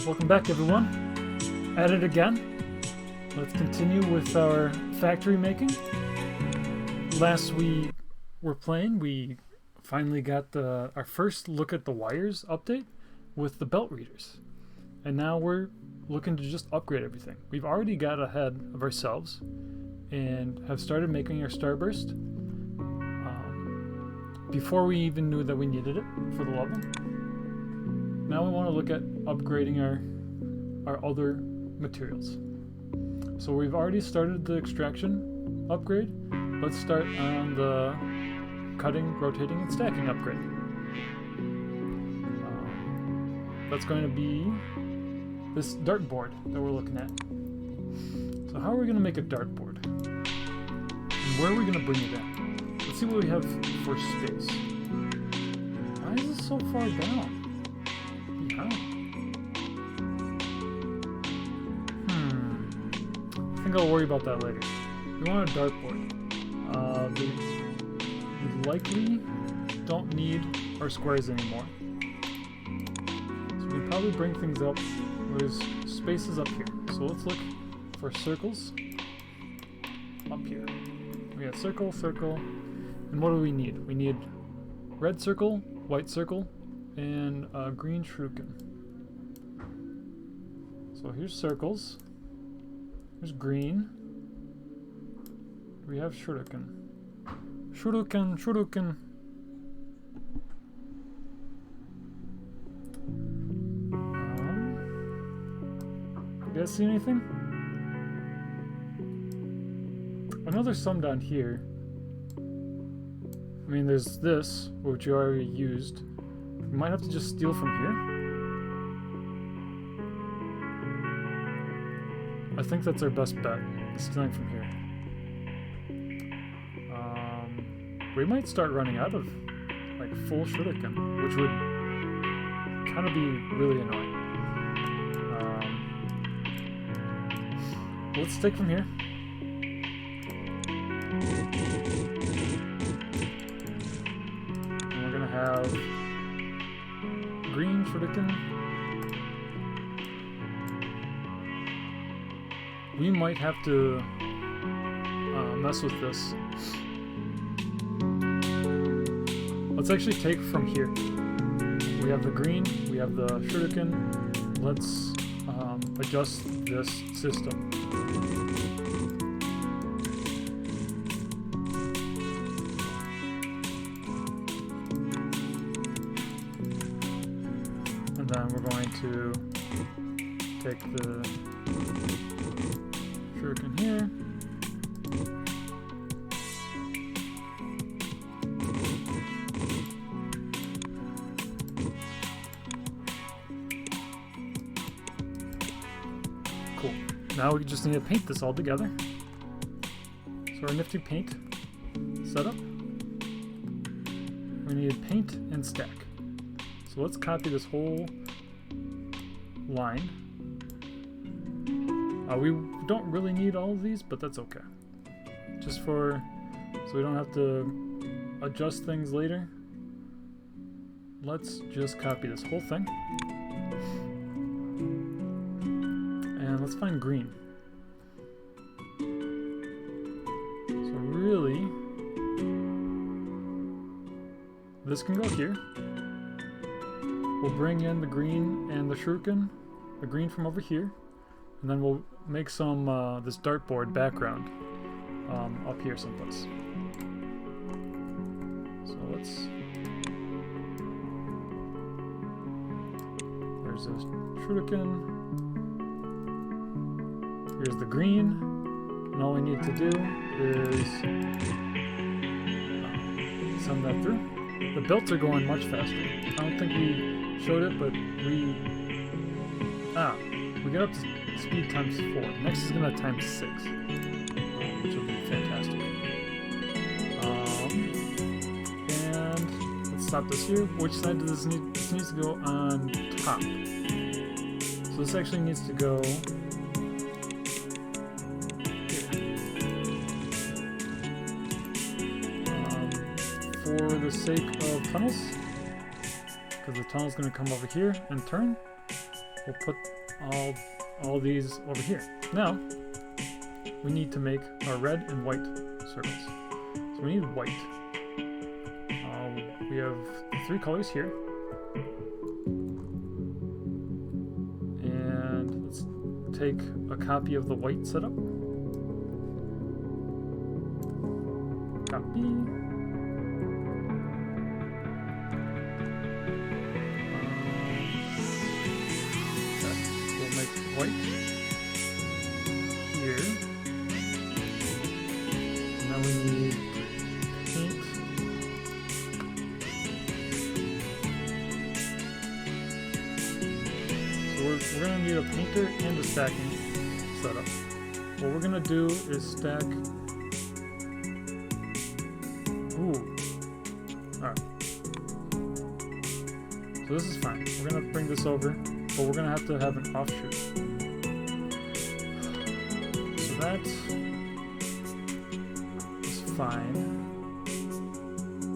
Welcome back, everyone. At it again. Let's continue with our factory making. Last we were playing, we finally got our first look at the wires update with the belt readers. And now we're looking to just upgrade everything. We've already got ahead of ourselves and have started making our starburst before we even knew that we needed it for the level. Now we want to look at upgrading our other materials. So we've already started the extraction upgrade. Let's start on the cutting, rotating, and stacking upgrade. That's going to be this dartboard that we're looking at. So how are we going to make a dartboard? And where are we going to bring it in? Let's see what we have for space. Why is this so far down? I think I'll worry about that later. We want a dartboard. We likely don't need our squares anymore. So we can probably bring things up. There's spaces up here. So let's look for circles up here. We got circle, circle, and what do we need? We need red circle, white circle, and green shuriken. So here's circles. There's green. We have shuriken. Shuriken, shuriken. You guys see anything? I know there's some down here. I mean, there's this, which you already used. We might have to just steal from here. I think that's our best bet, stealing from here. We might start running out of like full shuriken, which would kind of be really annoying. Let's take from here. And we're gonna have green shuriken. We might have to mess with this. Let's actually take from here. We have the green, we have the shuriken. Let's adjust this system. And then we're going to take the shuriken here. Cool. Now we just need to paint this all together. So our nifty paint setup. We need paint and stack. So let's copy this whole line. We don't really need all of these, but that's okay. Just so we don't have to adjust things later. Let's just copy this whole thing. And let's find green. So really, this can go here. We'll bring in the green and the shuriken, the green from over here. And then we'll make some this dartboard background up here someplace. So there's this shuriken. Here's the green. And all we need to do is send that through. The belts are going much faster. I don't think we showed it, but we got up to speed times 4. Next is going to times 6, which will be fantastic. And let's stop this here. Which side does this need? This needs to go on top. So this actually needs to go here. For the sake of tunnels, because the tunnel's going to come over here and turn. we'll put all these over here. Now, we need to make our red and white circles. So we need white. We have 3 colors here. And let's take a copy of the white setup. Copy. We'll make white here. And now we need paint. So we're going to need a painter and a stacking setup. What we're going to do is stack. Ooh. Alright. So this is fine. We're going to bring this over, but we're going to have an offshoot. So that is fine.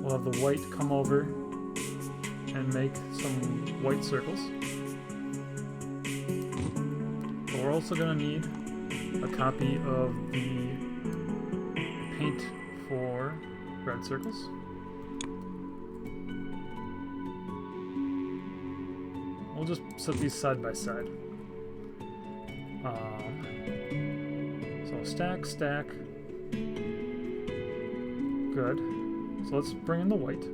We'll have the white come over and make some white circles. But we're also going to need a copy of the paint for red circles. We'll just set these side by side. So stack, stack. Good. So let's bring in the white,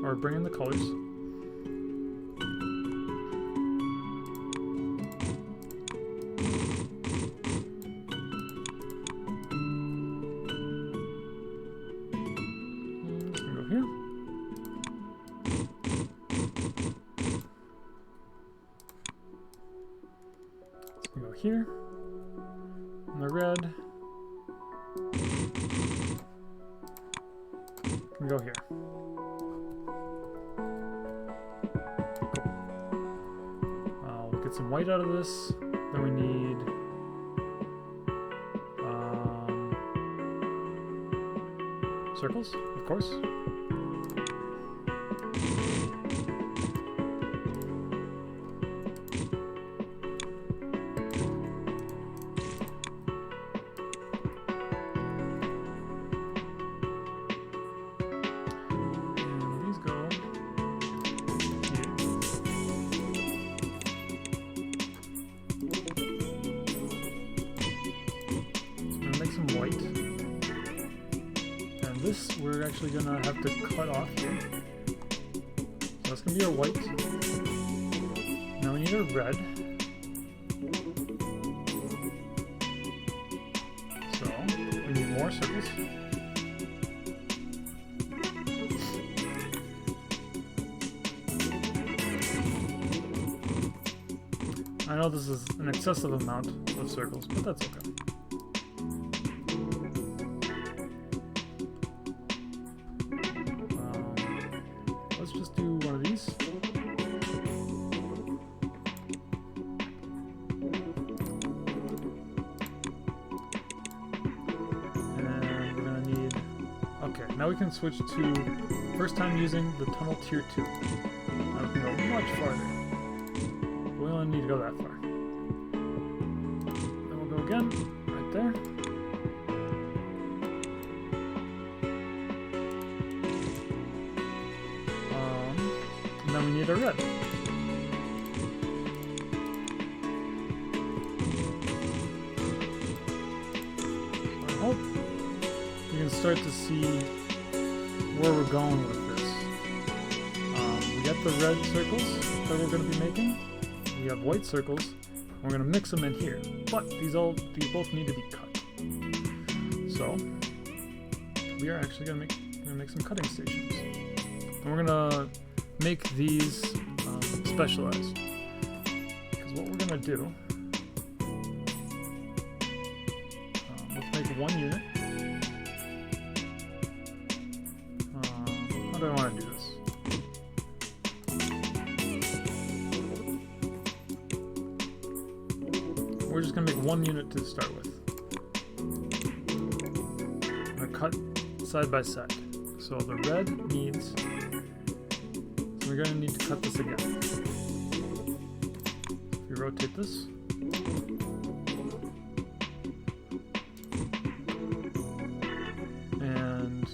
or bring in the colors. Here, and the red can go here. Cool. We'll get some white out of this. Then we need circles, of course. This we're actually gonna have to cut off here. So that's gonna be our white. Now we need a red. So we need more circles. I know this is an excessive amount of circles, but that's okay. Let's just do one of these. And we're gonna need... Okay, now we can switch to first time using the tunnel tier 2. Now we can go much farther. We only need to go that far. Then we'll go again, right there. And then we need a red. So I hope you can start to see where we're going with this. We got the red circles that we're going to be making. We have white circles. We're going to mix them in here, but these both need to be cut. So we are actually going to make some cutting stations, and we're going to make these specialized. Because what we're going to do, let's make one unit. How do I want to do this? We're just going to make one unit to start with. I'm going to cut side by side. So the red needs... We're going to need to cut this again. rotate this. And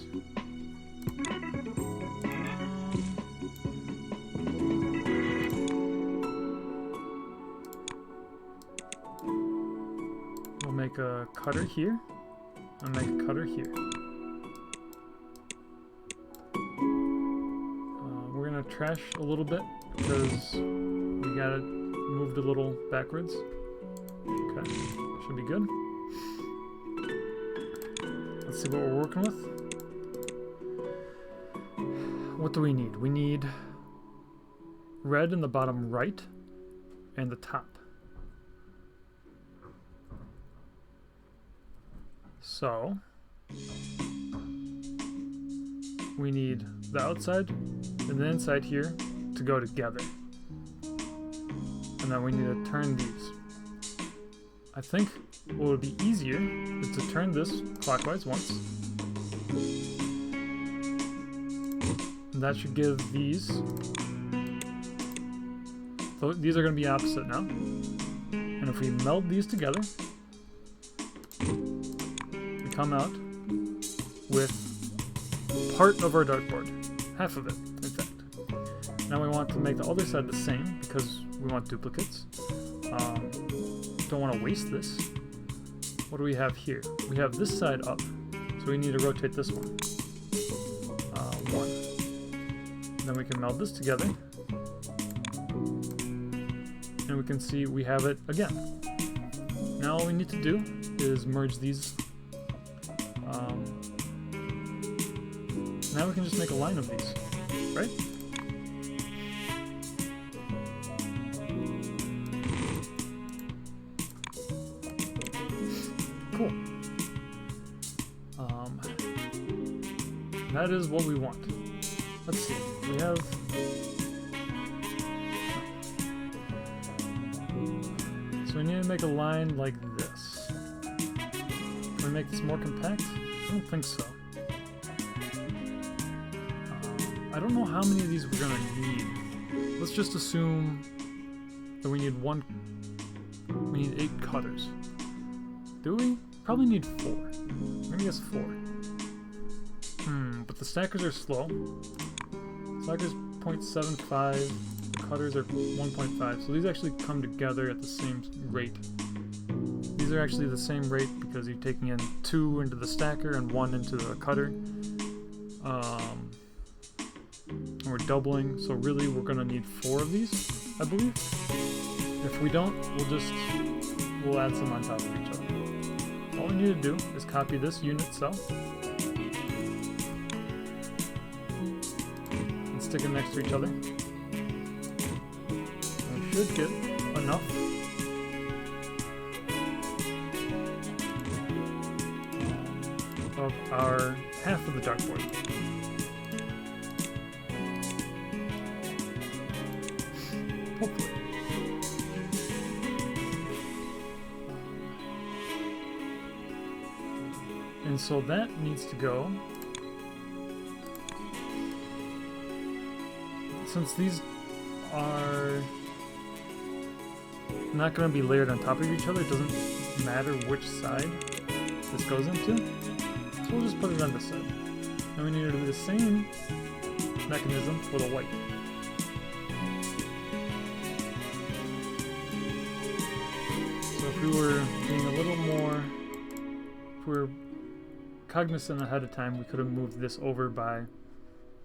we'll make a cutter here and make a cutter here. We're gonna trash a little bit because we got it moved a little backwards. Okay, should be good. Let's see what we're working with. What do we need? We need red in the bottom right and the top. So we need the outside and the inside here to go together. And then we need to turn these. I think what would be easier is to turn this clockwise once. And that should give these. So these are going to be opposite now. And if we meld these together, we come out with part of our dartboard. Half of it, in fact. Now we want to make the other side the same because we want duplicates. Don't want to waste this. What do we have here? We have this side up, so we need to rotate this one. One. Then we can meld this together. And we can see we have it again. Now all we need to do is merge these. Now we can just make a line of these, right? Cool. That is what we want. Let's see. We have. So we need to make a line like this. Can we make this more compact? I don't think so. I don't know how many of these we're gonna need. Let's just assume that we need 8 cutters. Do we? Probably need 4. Maybe guess 4. But the stackers are slow. Stackers 0.75, cutters are 1.5. So these actually come together at the same rate. These are actually the same rate because you're taking in 2 into the stacker and 1 into the cutter. And we're doubling, so really we're gonna need 4 of these, I believe. If we don't, we'll add some on top of each other. All we need to do is copy this unit cell and stick them next to each other. And we should get enough of our half of the dartboard. Hopefully. And so that needs to go. Since these are not going to be layered on top of each other, it doesn't matter which side this goes into. So we'll just put it on this side. And we need to do the same mechanism for the white. If we were being a little more, if we were cognizant ahead of time, we could have moved this over by,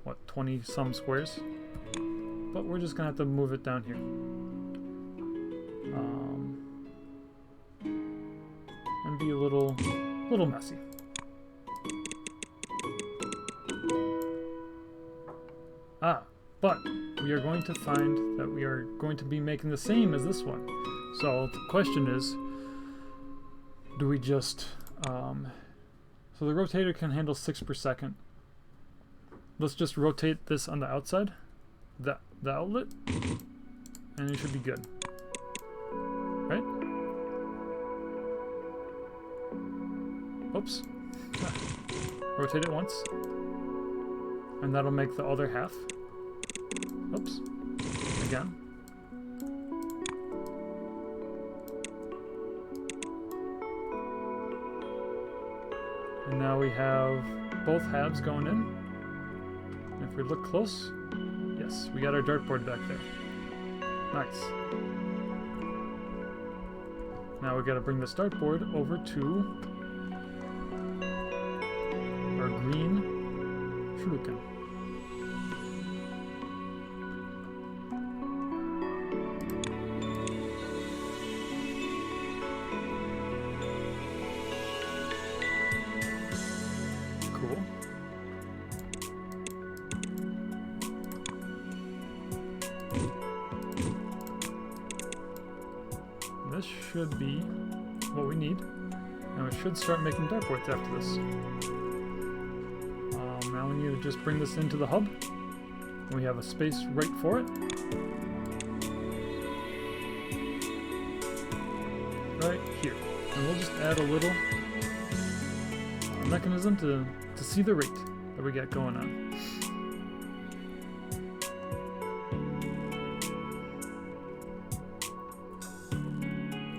what, 20 some squares? But we're just gonna have to move it down here. And be a little messy. But we are going to find that we are going to be making the same as this one. So the question is, do we just, so the rotator can handle 6 per second. Let's just rotate this on the outside, the outlet, and it should be good, right? Oops. Rotate it once, and that'll make the other half. Oops. Again. And now we have both halves going in. And if we look close, yes, we got our dartboard back there. Nice. Now we got to bring this dartboard over to our green shuriken. Cool. This should be what we need, and we should start making dartboards after this. Now we need to just bring this into the hub. We have a space right for it. Right here. And we'll just add a little mechanism to see the rate that we got going on.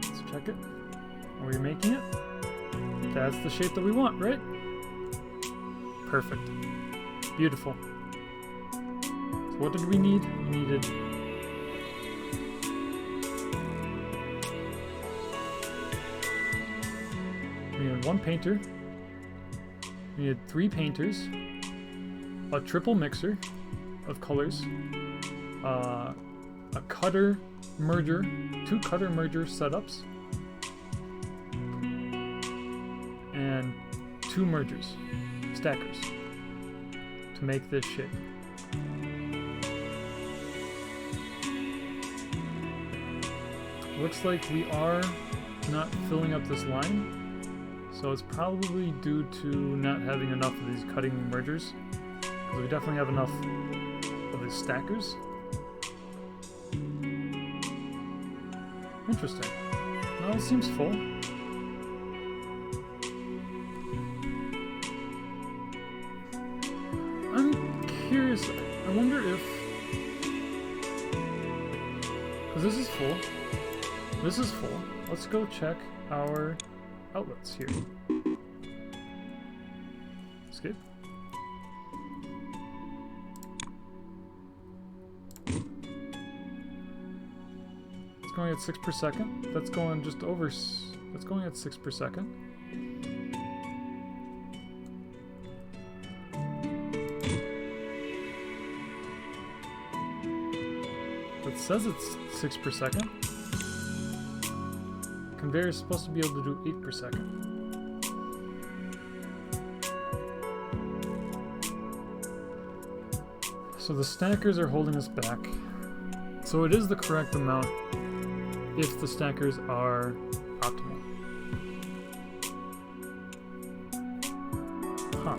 Let's check it. Are we making it? That's the shape that we want, right? Perfect. Beautiful. So what did we need? We needed one painter. We needed 3 painters, a triple mixer of colors, a cutter merger, 2 cutter merger setups, and 2 mergers, stackers, to make this shape. Looks like we are not filling up this line. So it's probably due to not having enough of these cutting mergers. Because we definitely have enough of these stackers. Interesting. No, it seems full. I'm curious. I wonder if... because this is full. This is full. Let's go check our outlets here. Escape. It's going at 6 per second. That's going just over. That's going at 6 per second. It says it's 6 per second. Conveyor is supposed to be able to do 8 per second. So the stackers are holding us back. So it is the correct amount if the stackers are optimal. Huh.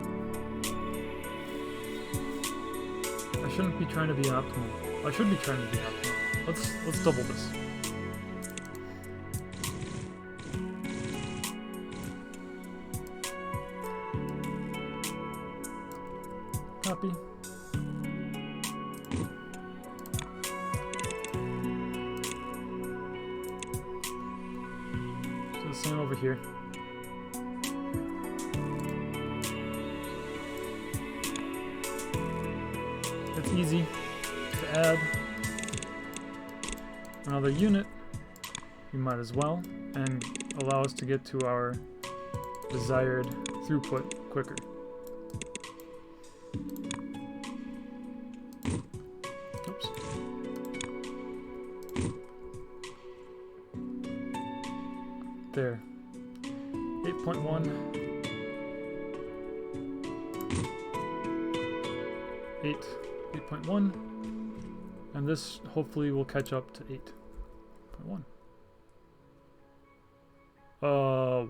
I shouldn't be trying to be optimal. I should be trying to be optimal. Let's double this. Copy. So the same over here. It's easy to add another unit. We might as well, and allow us to get to our desired throughput quicker. Oops. There. 8.1. 8.1. And this hopefully will catch up to 8.1.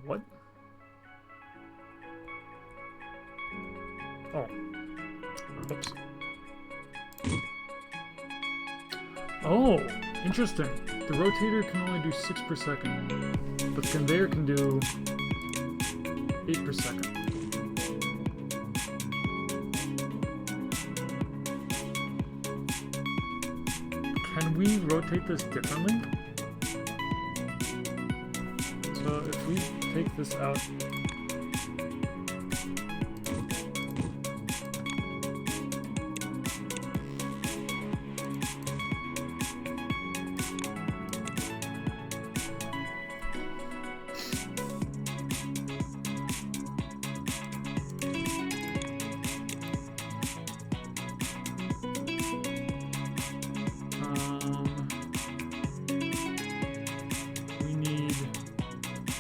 What? Oh. Oops. Oh, interesting. The rotator can only do 6 per second, but the conveyor can do 8 per second. Can we rotate this differently? So if we take this out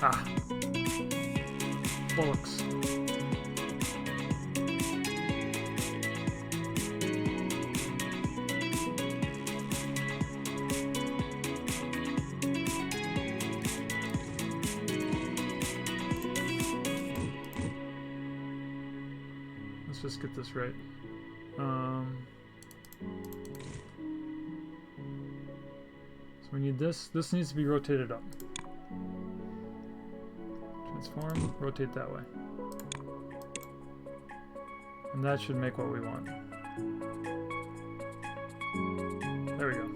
Ah. Bollocks. Let's just get this right. So we need this. This needs to be rotated up. Transform, rotate that way. And that should make what we want. There we go.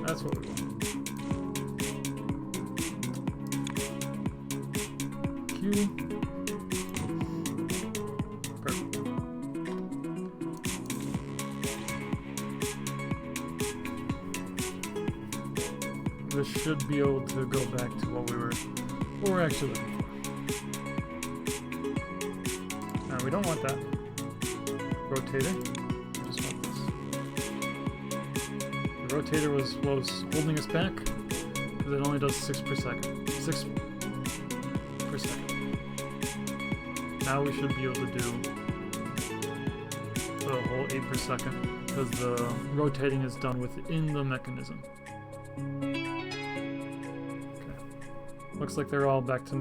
That's what we want. Q. Perfect. This should be able to go back to what we're actually looking for. Now we don't want that. Rotator. Rotator was what was holding us back because it only does 6 per second. 6 per second. Now we should be able to do the whole 8 per second because the rotating is done within the mechanism. Okay. Looks like they're all back to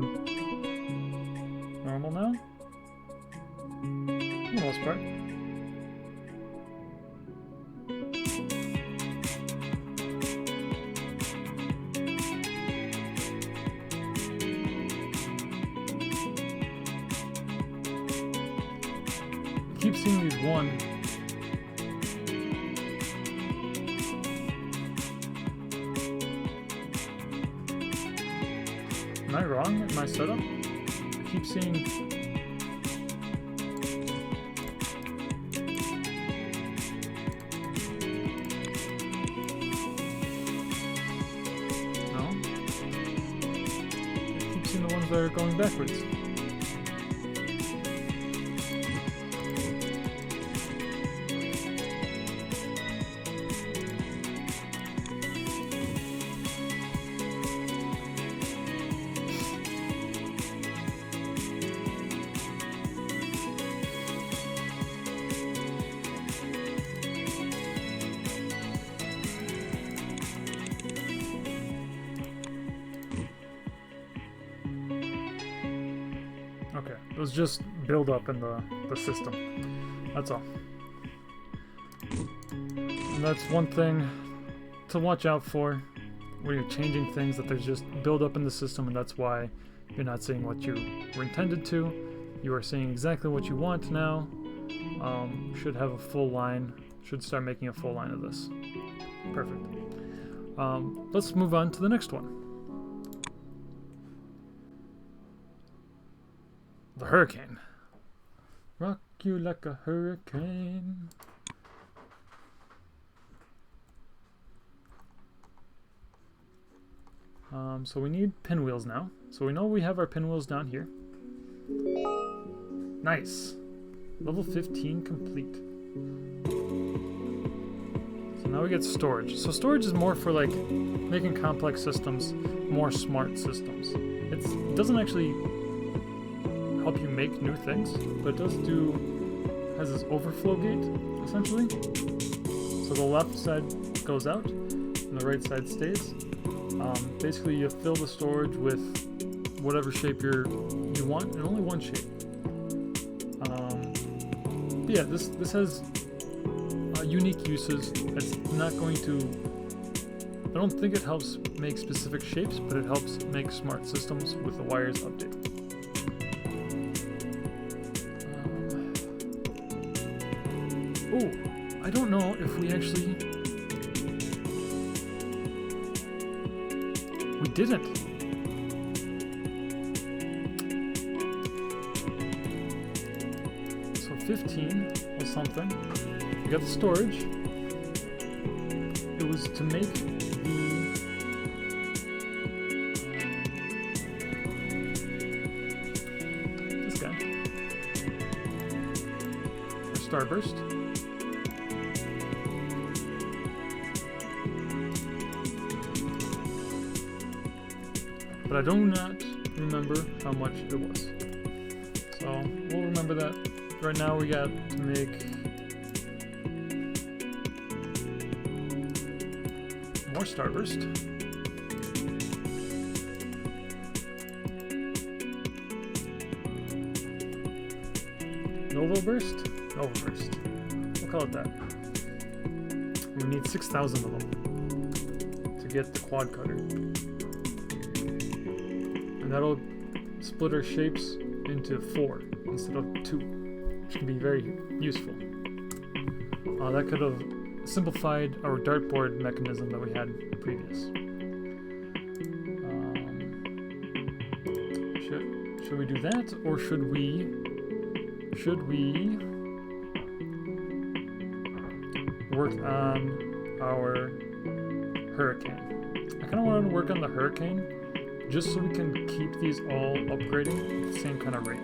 normal now. For the most part. Keep seeing these one. Am I wrong in my setup? I keep seeing. No? I keep seeing the ones that are going backwards. Okay, those just build up in the system. That's all. And that's one thing to watch out for when you're changing things, that there's just build up in the system, and that's why you're not seeing what you were intended to. You are seeing exactly what you want now. Should have a full line. Should start making a full line of this. Perfect. Let's move on to the next one. The hurricane. Rock you like a hurricane. So we need pinwheels now. So we know we have our pinwheels down here. Nice. Level 15 complete. So now we get storage. So storage is more for like making complex systems more smart systems. It doesn't actually help you make new things, but it does has this overflow gate, essentially. So the left side goes out, and the right side stays. Basically, you fill the storage with whatever shape you want, and only one shape. But yeah, this has unique uses. It's not going to. I don't think it helps make specific shapes, but it helps make smart systems with the wires updated. Oh, I don't know if we actually. We didn't. 15 was something. We got the storage. It was to make this guy. A starburst. But I do not remember how much it was. So we'll remember that. Right now we got to make more starburst. Nova burst? Nova burst. We'll call it that. We need 6,000 of them to get the quad cutter. And that'll split our shapes into 4 instead of 2, which can be very useful. That could have simplified our dartboard mechanism that we had previous. Should we do that, or should we work on our hurricane? I kind of want to work on the hurricane just so we can keep these all upgrading at the same kind of rate.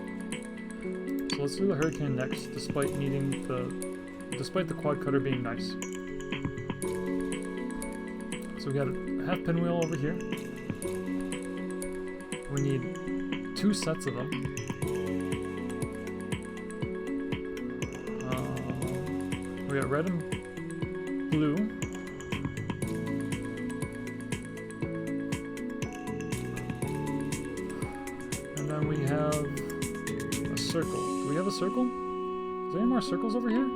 So let's do the hurricane next, despite the quad cutter being nice. So we got a half pinwheel over here. We need 2 sets of them. We got red and blue. And then we have a circle. Do we have a circle? Is there any more circles over here?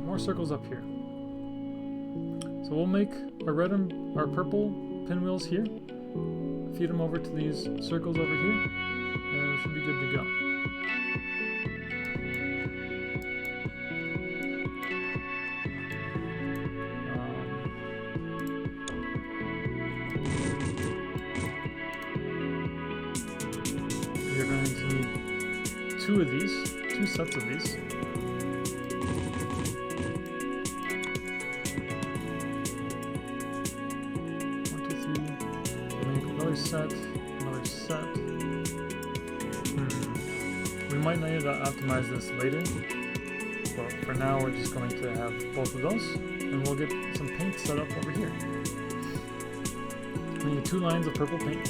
More circles up here. So we'll make our red and our purple pinwheels here. Feed them over to these circles over here, and we should be good to go. We're going to need 2 of these, 2 sets of these. Another set. We might need to optimize this later, but for now we're just going to have both of those, and we'll get some paint set up over here. We need 2 lines of purple paint.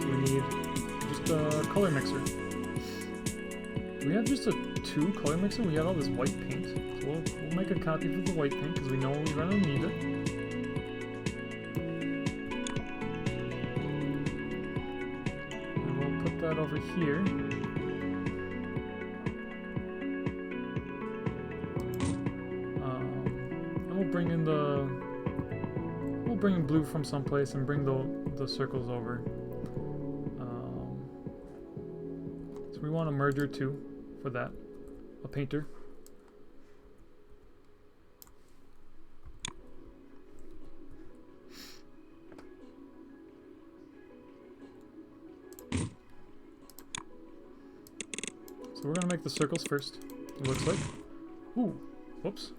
So we need just a color mixer. Do we have just a 2 color mixer? We had all this white paint. So we'll make a copy of the white paint because we know we're going to need it. That over here. And we'll bring in blue from someplace and bring the circles over. So we want a merger too for that, a painter. So we're gonna make the circles first, it looks like. Ooh, whoops.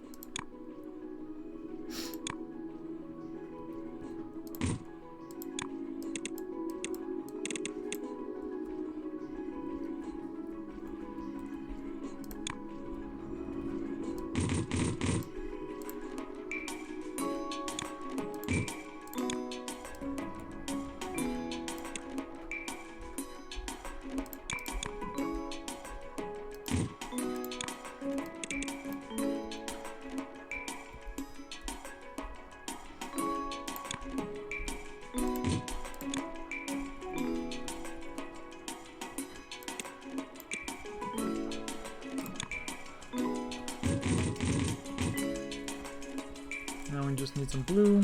Now we just need some blue.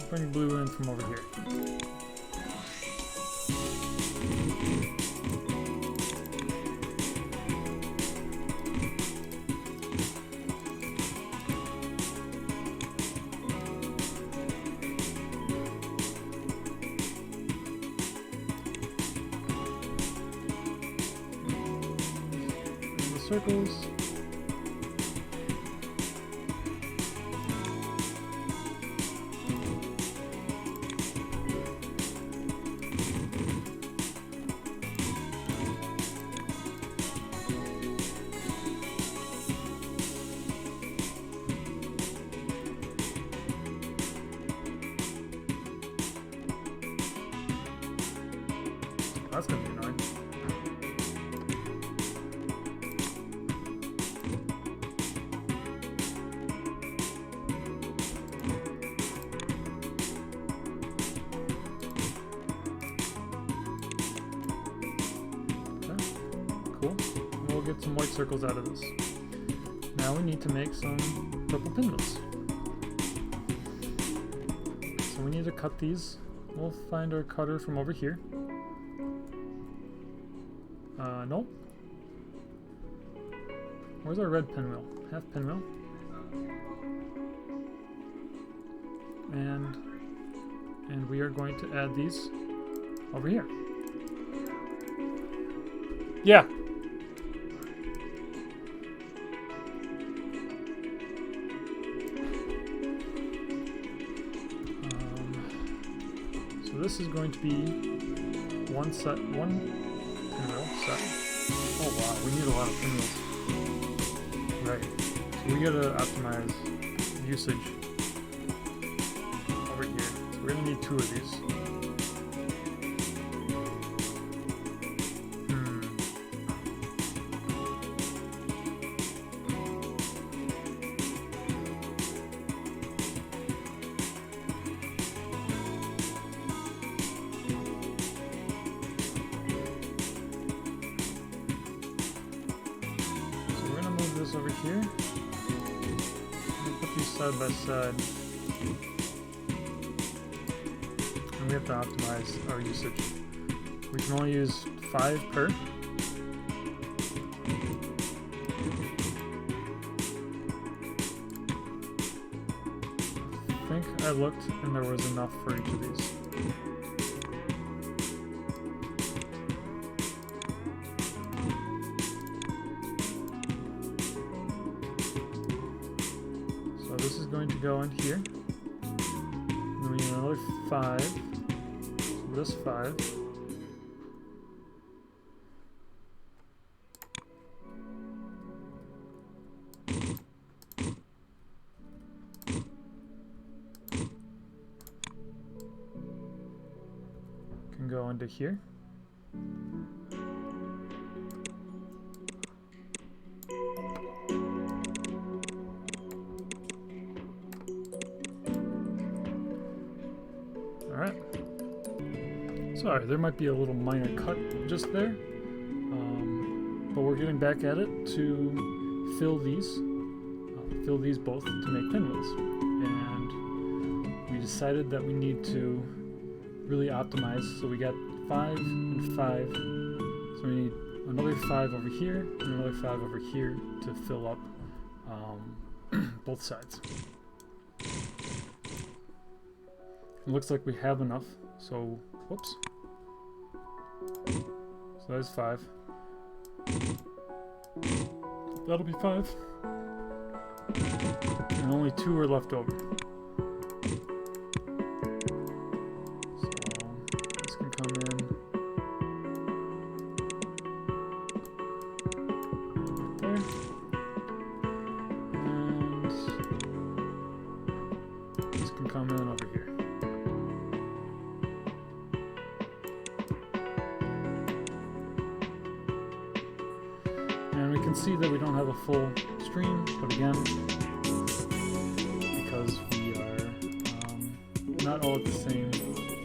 Bring blue in from over here. circles. That's gonna be annoying. Okay, cool. We'll get some white circles out of this. Now we need to make some purple pinwheels. So we need to cut these. We'll find our cutter from over here. Nope. Where's our red pinwheel? Half pinwheel. And we are going to add these over here. Yeah. So this is going to be one pinwheel set. Oh wow, we need a lot of pinwheels. Right. So we gotta optimize usage over here. So we're gonna need 2 of these. Over here. We'll put these side by side. And we have to optimize our usage. We can only use 5 per. I think I looked and there was enough for each of these. This is going to go in here. Then we need another 5. So this 5. Can go into here. Alright. Sorry, there might be a little minor cut just there. But we're getting back at it to fill these both to make pinwheels. And we decided that we need to really optimize. So we got 5 and 5. So we need another 5 over here and another 5 over here to fill up both sides. It looks like we have enough, so whoops. So that's 5. That'll be 5. And only 2 are left over. So this can come in right there. And this can come in over here. And we can see that we don't have a full stream, but again, because we are not all at the same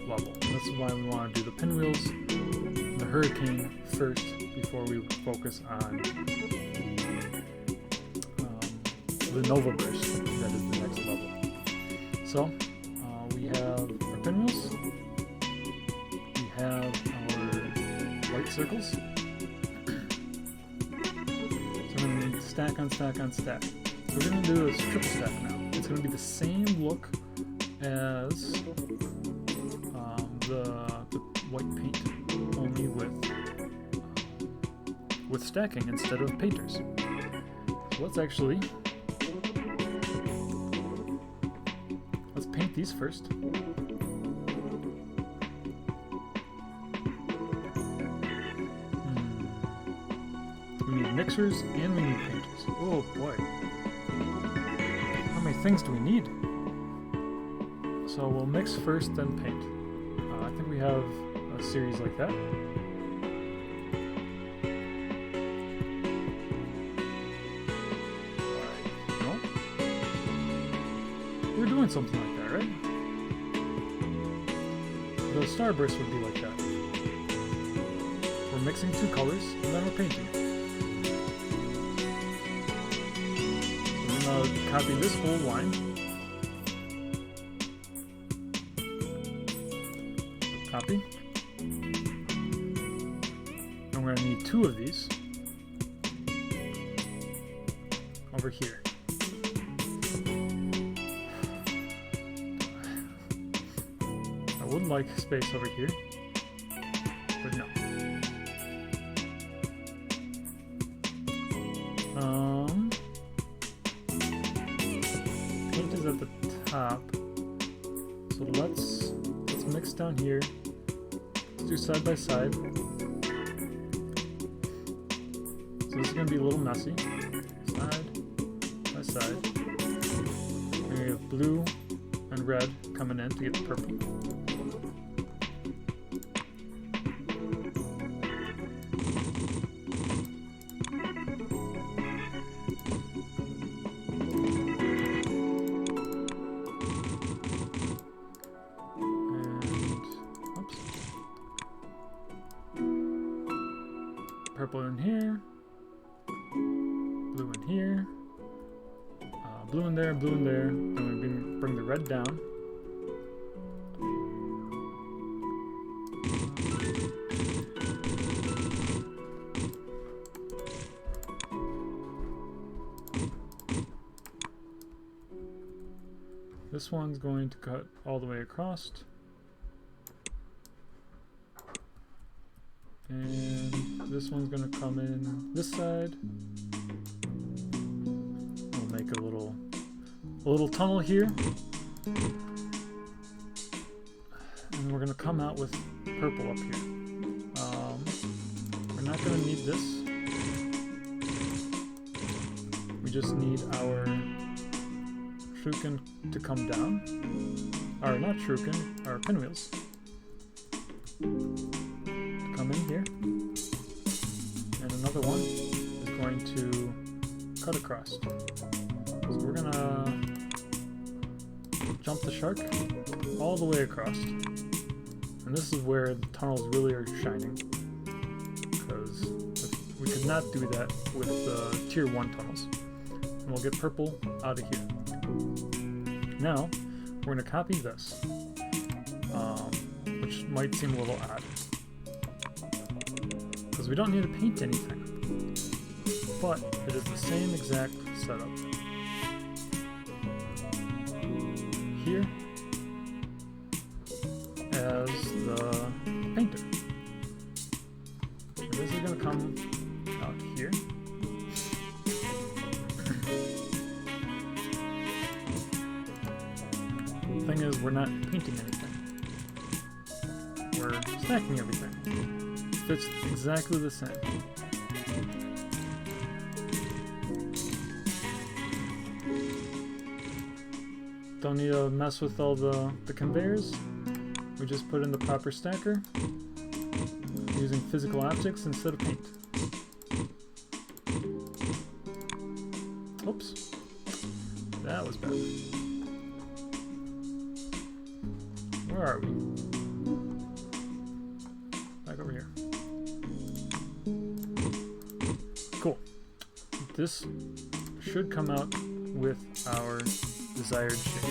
level. And this is why we want to do the pinwheels, the hurricane first, before we focus on the Nova Burst, that is the next level. So, we have our pinwheels, we have our white circles. Stack on stack on stack. We're going to do a triple stack now. It's going to be the same look as the white paint, only with stacking instead of painters. let's paint these first. We need mixers and we need painters. Oh boy. How many things do we need? So we'll mix first, then paint. I think we have a series like that. No? We're doing something like that, right? The starburst would be like that. We're mixing two colors, and then we're painting it. So I'm going to copy this whole line. Copy. And we're going to need two of these over here. I would like space over here, but no. Paint is at the top, so let's mix down here. Let's do side by side. So this is going to be a little messy. Side by side. And we have blue and red coming in to get the purple. Purple in here, blue in here, blue in there, blue in there. Then we bring the red down. This one's going to cut all the way across. And this one's going to come in this side. We'll make a little tunnel here. And we're going to come out with purple up here. We're not going to need this. We just need our shuriken to come down. Or not shuriken, our pinwheels. Come in here, and another one is going to cut across. So we're gonna jump the shark all the way across, and this is where the tunnels really are shining, because we could not do that with the tier 1 tunnels. And we'll get purple out of here. Now we're gonna copy this, which might seem a little odd, because we don't need to paint anything, but it is the same exact setup. Here as the painter. And this is going to come out here. The thing is, we're not painting anything. We're stacking everything. Fits exactly the same. Don't need to mess with all the conveyors. We just put in the proper stacker using physical objects instead of paint. Oops. That was bad. Where are we? Back over here. Cool. This should come out with our desired shape.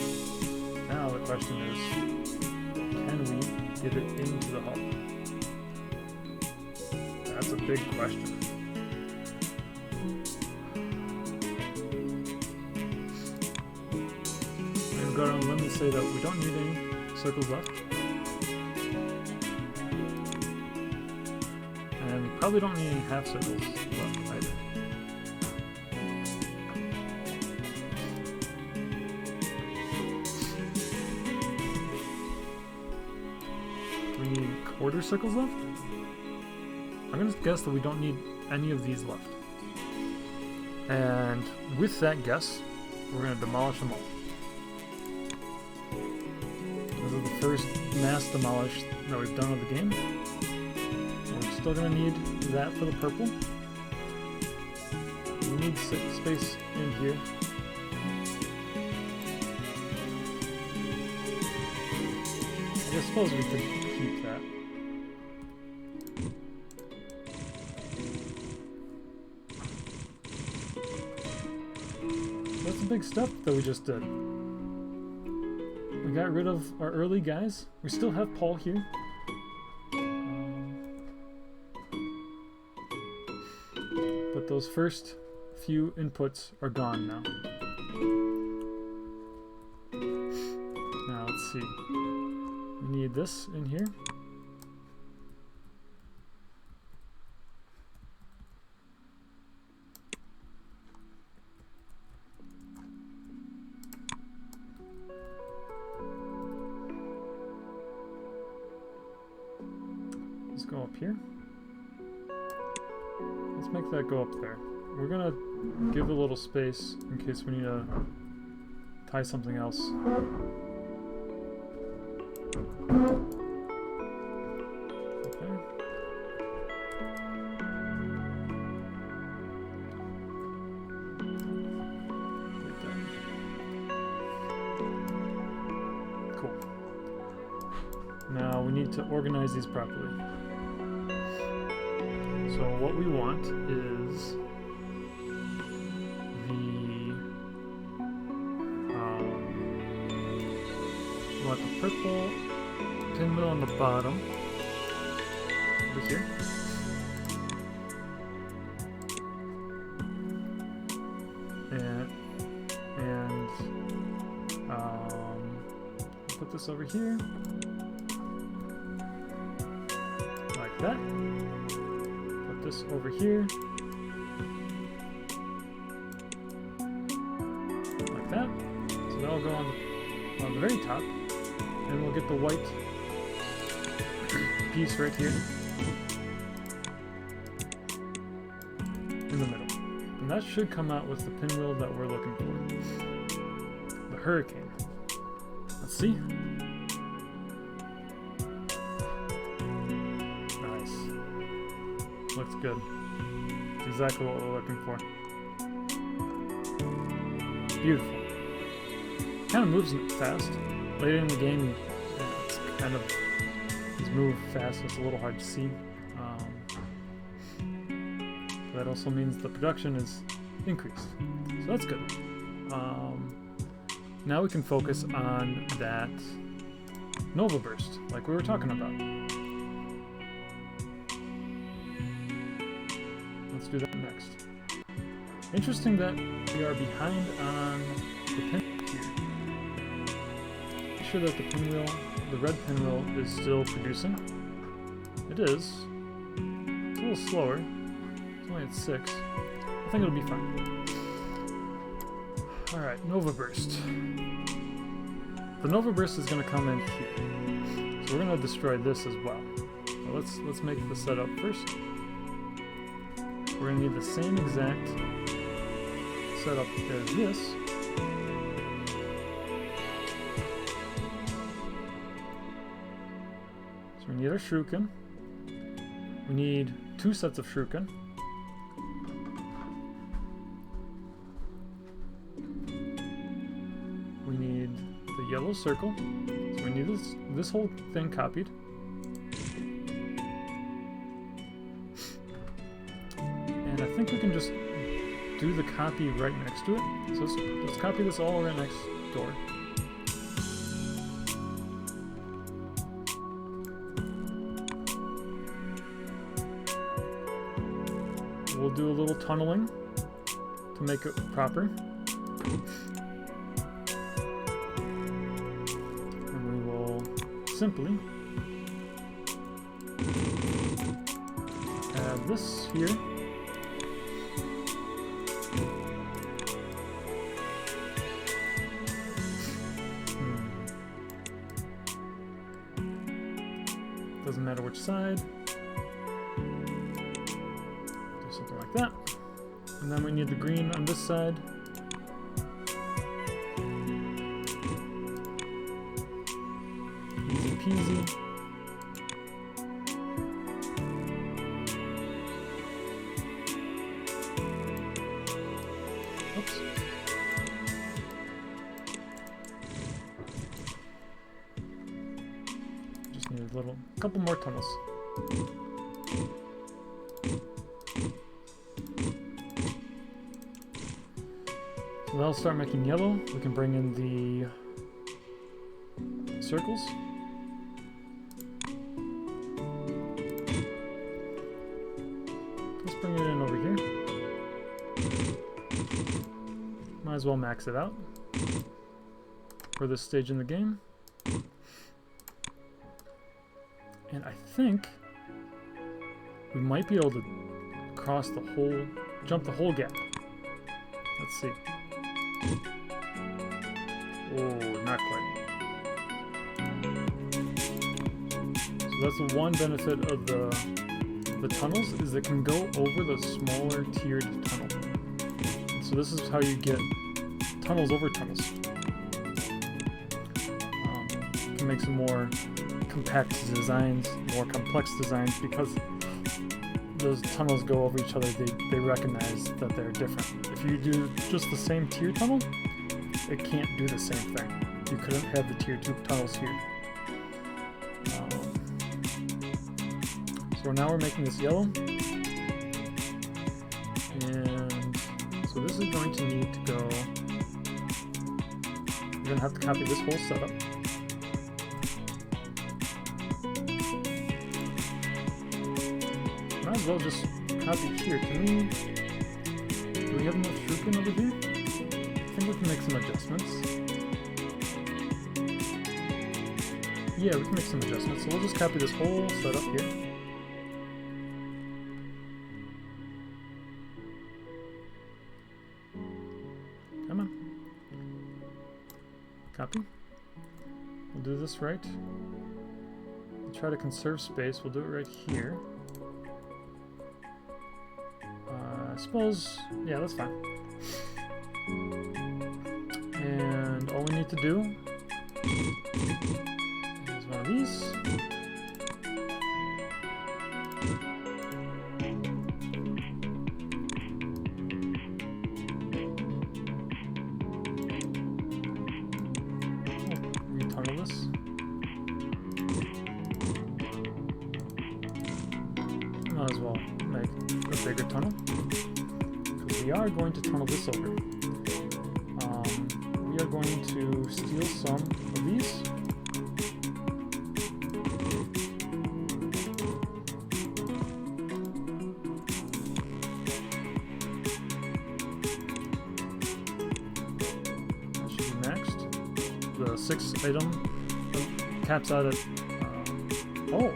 Now the question is, can we get it into the hull? That's a big question. I'm going to go on a limb and say that we don't need any circles left. And we probably don't need any half circles left either. border circles left? I'm gonna guess that we don't need any of these left. And with that guess, we're gonna demolish them all. This is the first mass demolish that we've done of the game. We're still gonna need that for the purple. We need space in here. I suppose we could keep that. That's a big step that we just did. We got rid of our early guys. We still have Paul here. But those first few inputs are gone now. Now let's see. We need this in here. Let's go up here. Let's make that go up there. We're gonna give a little space in case we need to tie something else. Okay. Cool. Now we need to organize these properly. So what we want is we want the purple pinwheel on the bottom over here. And put this over here like that. Put this over here like that. So that'll go on the very top. And we'll get the white piece right here in the middle. And that should come out with the pinwheel that we're looking for. The hurricane. Let's see. Nice. Looks good. It's exactly what we're looking for. Beautiful. Kind of moves fast. Later in the game, it's kind of these move fast, so it's a little hard to see. That also means the production is increased, so that's good. Now we can focus on that Nova Burst, like we were talking about. Let's do that next. Interesting that we are behind on the pinwheel here. Sure that the pinwheel, the red pinwheel, is still producing. It is. It's a little slower. It's only at 6. I think it'll be fine. Alright, Nova Burst. The Nova Burst is going to come in here. So we're going to destroy this as well. So let's make the setup first. We're going to need the same exact setup as this. So we need our shuriken. We need 2 sets of shuriken. We need the yellow circle. So we need this whole thing copied. And I think we can just do the copy right next to it. So let's copy this all right next door. We'll do a little tunneling to make it proper. And we will simply add this here. Doesn't matter which side. Do something like that. And then we need the green on this side. Easy peasy. Oops. Just need a couple more tunnels. So that'll start making yellow. We can bring in the circles. Let's bring it in over here. Might as well max it out for this stage in the game. And I think we might be able to jump the whole gap. Let's see. Oh, not quite. So that's the one benefit of the tunnels, is it can go over the smaller tiered tunnel. So this is how you get tunnels over tunnels. You can make some more compact designs, more complex designs, because those tunnels go over each other. They recognize that they're different. If you do just the same tier tunnel, it can't do the same thing. You couldn't have the tier 2 tunnels here. So now we're making this yellow. And so this is going to need to go... You're going to have to copy this whole setup. Might as well just copy here. Do we have enough shuriken over here? I think we can make some adjustments. Yeah, we can make some adjustments. So we'll just copy this whole setup here. Come on. Copy. We'll do this right. We'll try to conserve space. We'll do it right here. I suppose, yeah, that's fine. And all we need to do is one of these. 'Cause might as well make a bigger tunnel. Because we are going to tunnel this over. We are going to steal some of these. That should be maxed. The 6 item caps out at oh.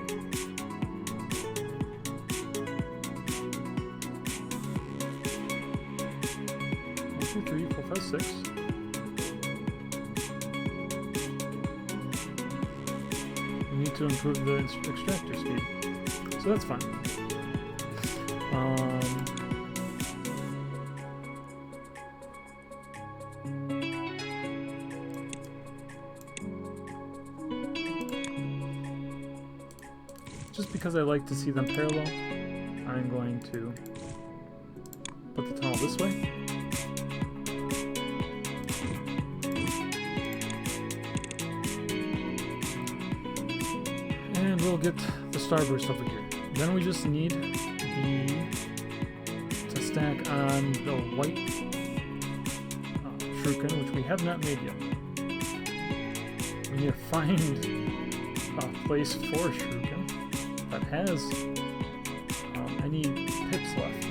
1, 2, 3, 4, 5, 6. We need to improve the extractor speed, so that's fine. Just because I like to see them parallel, I'm going to put the tunnel this way. And we'll get the starburst over here. Then we just need to stack on the white shuriken, which we have not made yet. We need to find a place for shuriken that has any pips left.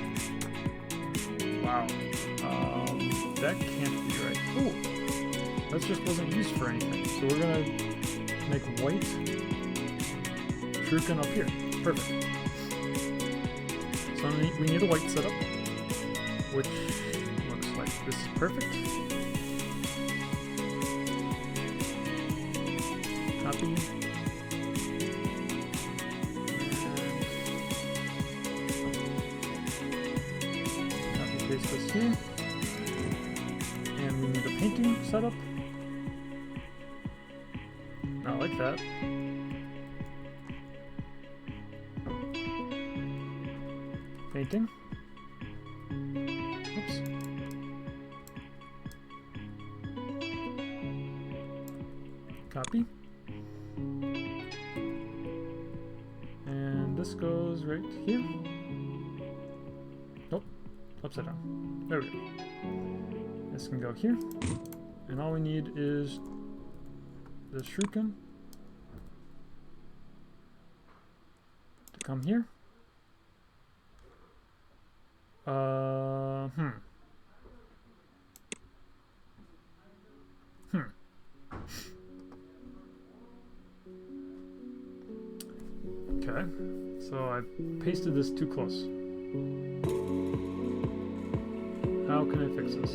Wow. That can't be right. Oh, that just wasn't used for anything. So we're gonna make white shuriken up here. Perfect. So we need a white setup, which looks like this is perfect. Copy. here. And we need a painting setup. Not like that. Painting. Oops. Copy. And this goes right here. Nope. Upside down. There we go. This can go here. And all we need is the shuriken to come here. Okay, so I pasted this too close. How can I fix this?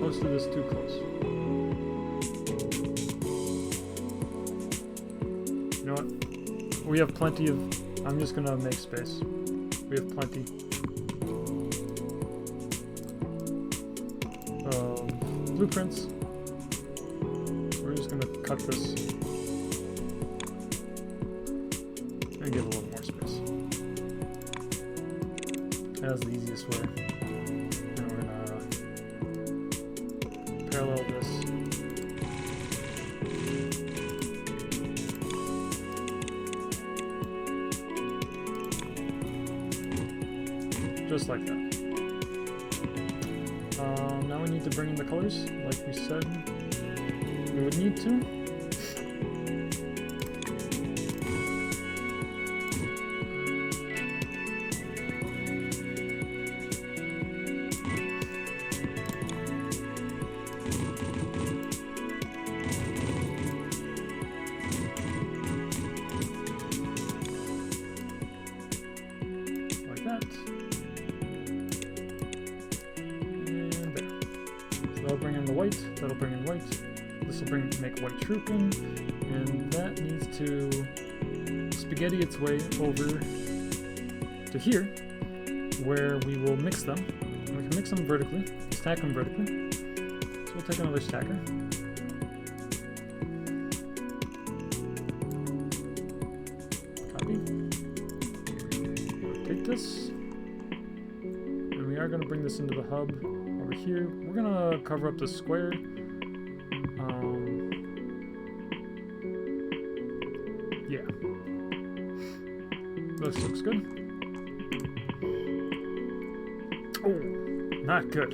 Posted this too close. You know what? We have plenty of... I'm just gonna make space. We have plenty of blueprints. We're just gonna cut this and give a little more space. That's the easiest way. And we're gonna parallel this. Just like that. Now we need to bring in the colors, like we said we would need to. Like that. That'll bring in the white, that'll bring in white, this will make white shuriken, and that needs to spaghetti its way over to here, where we will mix them. And we can mix them vertically, stack them vertically. So we'll take another stacker. Copy. Rotate this. And we are going to bring this into the hub. Here, we're gonna cover up the square. Yeah, this looks good. Oh, not good.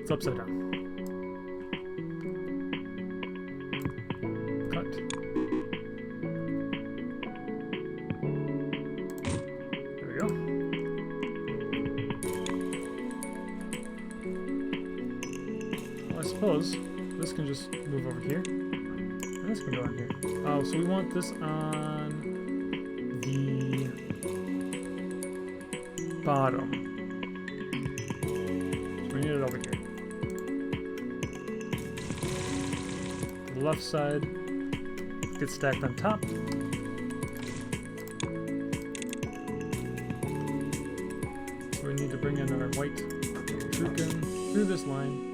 It's upside down. Cut. There we go. I suppose this can just move over here, and this can go in here. Oh, so we want this on the bottom. So we need it over here. The left side gets stacked on top. So we need to bring in our white shuriken through this line.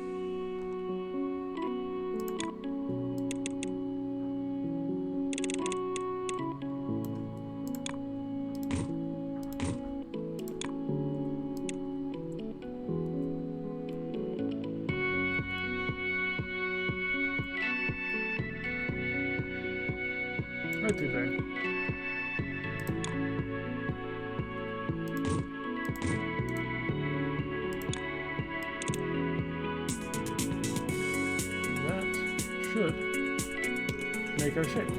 Right through there. That should make our shape.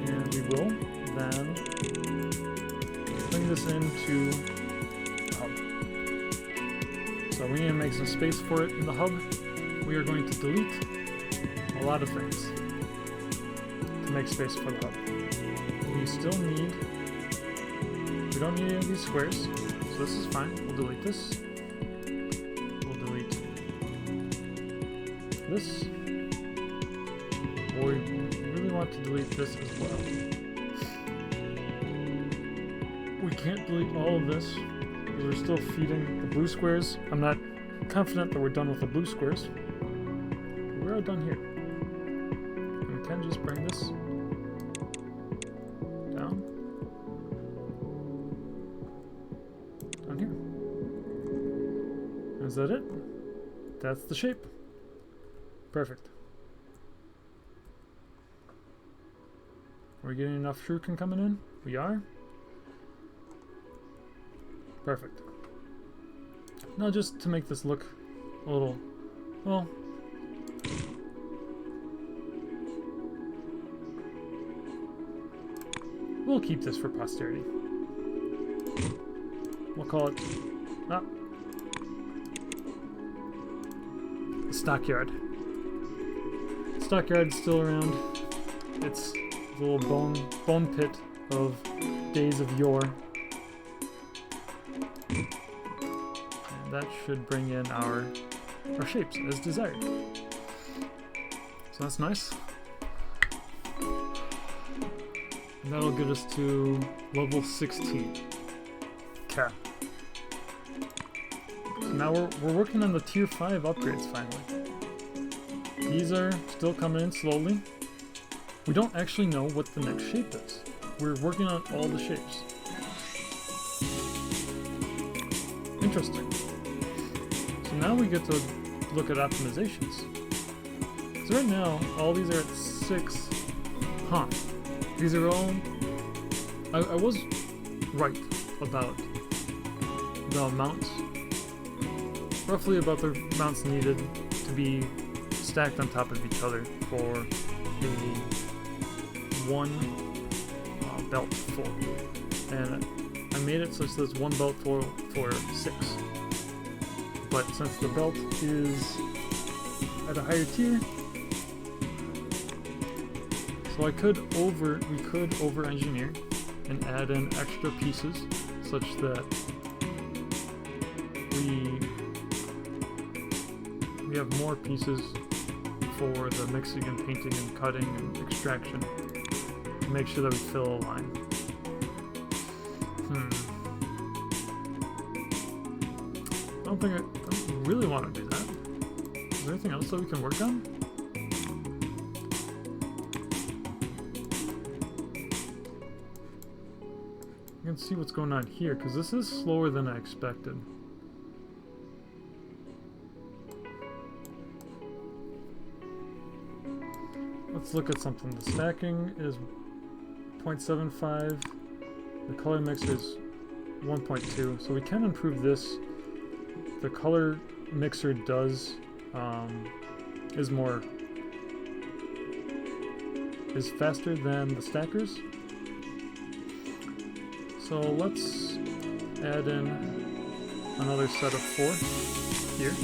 And we will then bring this into the hub. So we need to make some space for it in the hub. We are going to delete a lot of things to make space for the hub. We still need, we don't need any of these squares, so this is fine. We'll delete this. this. Or we really want to delete this as well. We can't delete all of this because we're still feeding the blue squares. I'm not confident that we're done with the blue squares. We are done here. And we can just bring this down. Down here. Is that it? That's the shape. Perfect. Are we getting enough shuriken coming in? We are. Perfect. Now just to make this look a little, well, we'll keep this for posterity. We'll call it the stockyard. Stockyard's still around. It's a little bone pit of days of yore. And that should bring in our shapes as desired. So that's nice. And that'll get us to level 16. Okay. So now we're working on the tier 5 upgrades finally. These are still coming in slowly. We don't actually know what the next shape is. We're working on all the shapes. Interesting. So now we get to look at optimizations. So right now, all these are at 6. Huh. These are all... I was right about the amounts. Roughly about the amounts needed to be stacked on top of each other for the one belt full. And I made it such that it's one belt for 6. But since the belt is at a higher tier, so we could over engineer and add in extra pieces such that we have more pieces for the mixing and painting and cutting and extraction to make sure that we fill a line. I don't really want to do that. Is there anything else that we can work on? You can see what's going on here, because this is slower than I expected. Let's look at something. The stacking is 0.75. The color mixer is 1.2. So we can improve this. The color mixer is faster than the stackers. So let's add in another set of 4 here.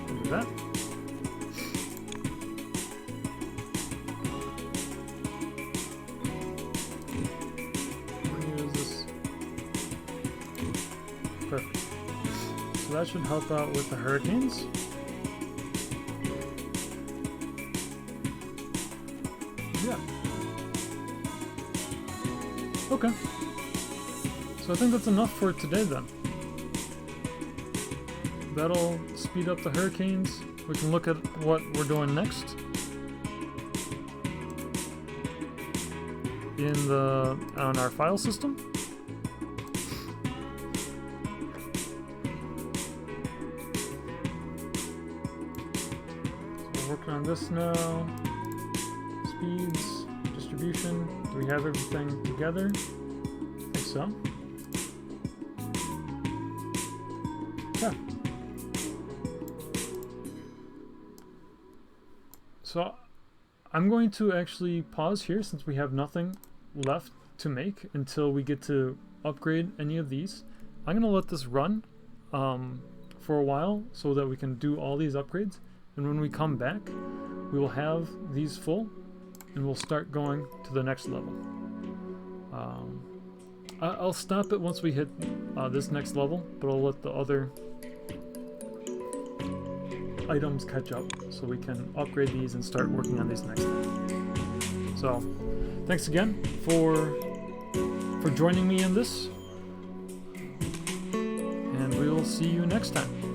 Do that. Use this. Perfect. So that should help out with the hurricanes. Yeah. Okay. So I think that's enough for today then. That'll speed up the hurricanes. We can look at what we're doing next on our file system. So we're working on this now. Speeds, distribution. Do we have everything together? I think so. Yeah. So I'm going to actually pause here since we have nothing left to make until we get to upgrade any of these. I'm going to let this run for a while so that we can do all these upgrades, and when we come back we will have these full and we'll start going to the next level. I'll stop it once we hit this next level, but I'll let the other items catch up so we can upgrade these and start working on these next time. So, thanks again for joining me in this, and we will see you next time.